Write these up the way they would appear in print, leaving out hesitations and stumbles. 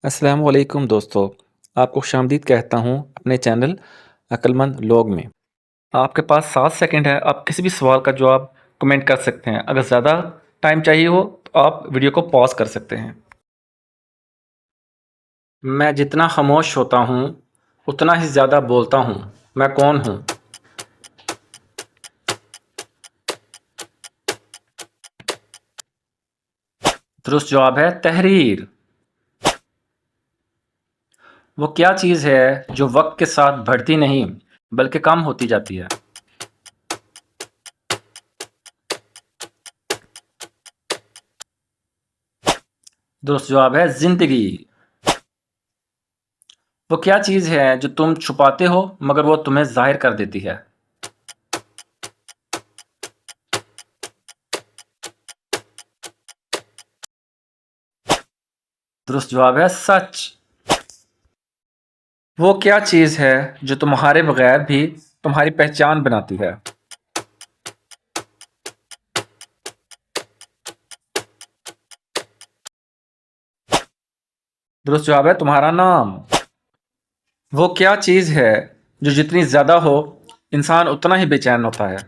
अस्सलाम वालेकुम दोस्तों, आपको खुशामदीद कहता हूँ अपने चैनल अक्लमंद लोग में। आपके पास 7 सेकंड है, आप किसी भी सवाल का जवाब कमेंट कर सकते हैं। अगर ज़्यादा टाइम चाहिए हो तो आप वीडियो को पॉज़ कर सकते हैं। मैं जितना खामोश होता हूँ, उतना ही ज़्यादा बोलता हूँ। मैं कौन हूँ? दुरुस्त जवाब है तहरीर। वो क्या चीज़ है जो वक्त के साथ बढ़ती नहीं बल्कि कम होती जाती है? दुरुस्त जवाब है ज़िंदगी। वो क्या चीज़ है जो तुम छुपाते हो मगर वो तुम्हें ज़ाहिर कर देती है? दुरुस्त जवाब है सच। वो क्या चीज़ है जो तुम्हारे बगैर भी तुम्हारी पहचान बनाती है? दुरुस्त जवाब है तुम्हारा नाम। वो क्या चीज़ है जो जितनी ज़्यादा हो इंसान उतना ही बेचैन होता है?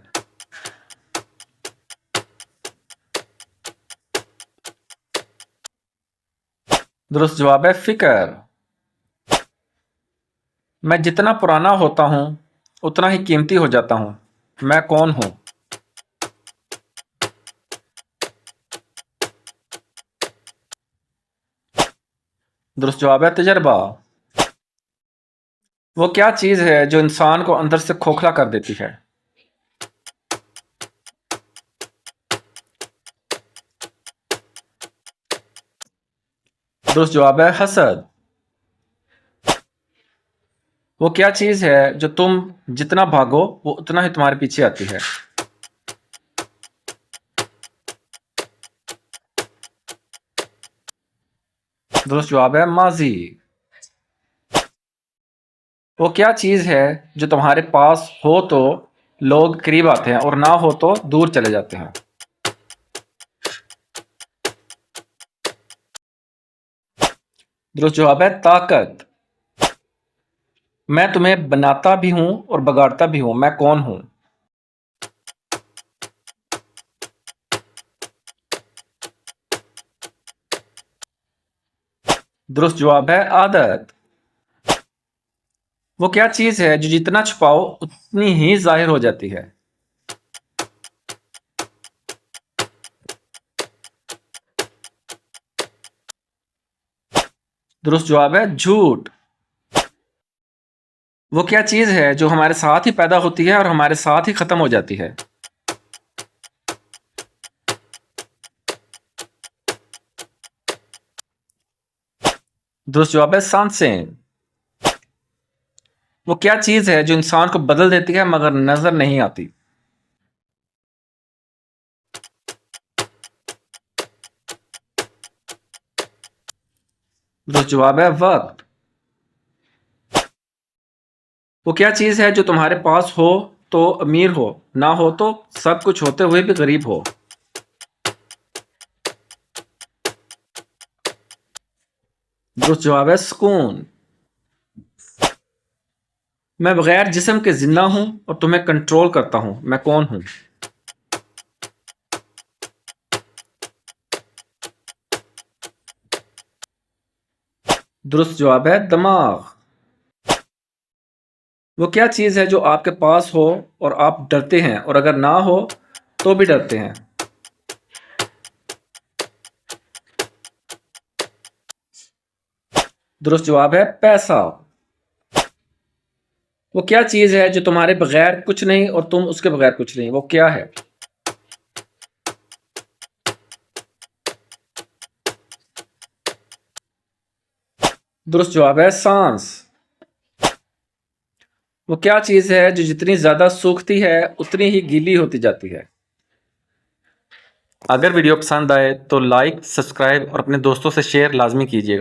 दुरुस्त जवाब है फिक्र। मैं जितना पुराना होता हूँ उतना ही कीमती हो जाता हूँ। मैं कौन हूँ? दुरुस्त जवाब है तजर्बा। वो क्या चीज़ है जो इंसान को अंदर से खोखला कर देती है? दुरुस्त जवाब है हसद। वो क्या चीज़ है जो तुम जितना भागो वो उतना ही तुम्हारे पीछे आती है? दुरुस्त जवाब है माजी। वो क्या चीज़ है जो तुम्हारे पास हो तो लोग करीब आते हैं और ना हो तो दूर चले जाते हैं? दुरुस्त जवाब है ताकत। मैं तुम्हें बनाता भी हूँ और बगाड़ता भी हूँ। मैं कौन हूँ? दुरुस्त जवाब है आदत। वो क्या चीज़ है जो जितना छुपाओ उतनी ही जाहिर हो जाती है? दुरुस्त जवाब है झूठ। वो क्या चीज़ है जो हमारे साथ ही पैदा होती है और हमारे साथ ही खत्म हो जाती है? दुरुस्त जवाब है सांसें। वो क्या चीज़ है जो इंसान को बदल देती है मगर नजर नहीं आती? दुरुस्त जवाब है वक्त। वो क्या चीज़ है जो तुम्हारे पास हो तो अमीर हो, ना हो तो सब कुछ होते हुए भी गरीब हो? दुरुस्त जवाब है सुकून। मैं बगैर जिस्म के जिंदा हूं और तुम्हें कंट्रोल करता हूं। मैं कौन हूं? दुरुस्त जवाब है दिमाग। वो क्या चीज़ है जो आपके पास हो और आप डरते हैं और अगर ना हो तो भी डरते हैं? दुरुस्त जवाब है पैसा। वो क्या चीज़ है जो तुम्हारे बगैर कुछ नहीं और तुम उसके बगैर कुछ नहीं? वो क्या है? दुरुस्त जवाब है सांस। वो क्या चीज़ है जो जितनी ज़्यादा सूखती है उतनी ही गीली होती जाती है? अगर वीडियो पसंद आए तो लाइक, सब्सक्राइब और अपने दोस्तों से शेयर लाजमी कीजिएगा।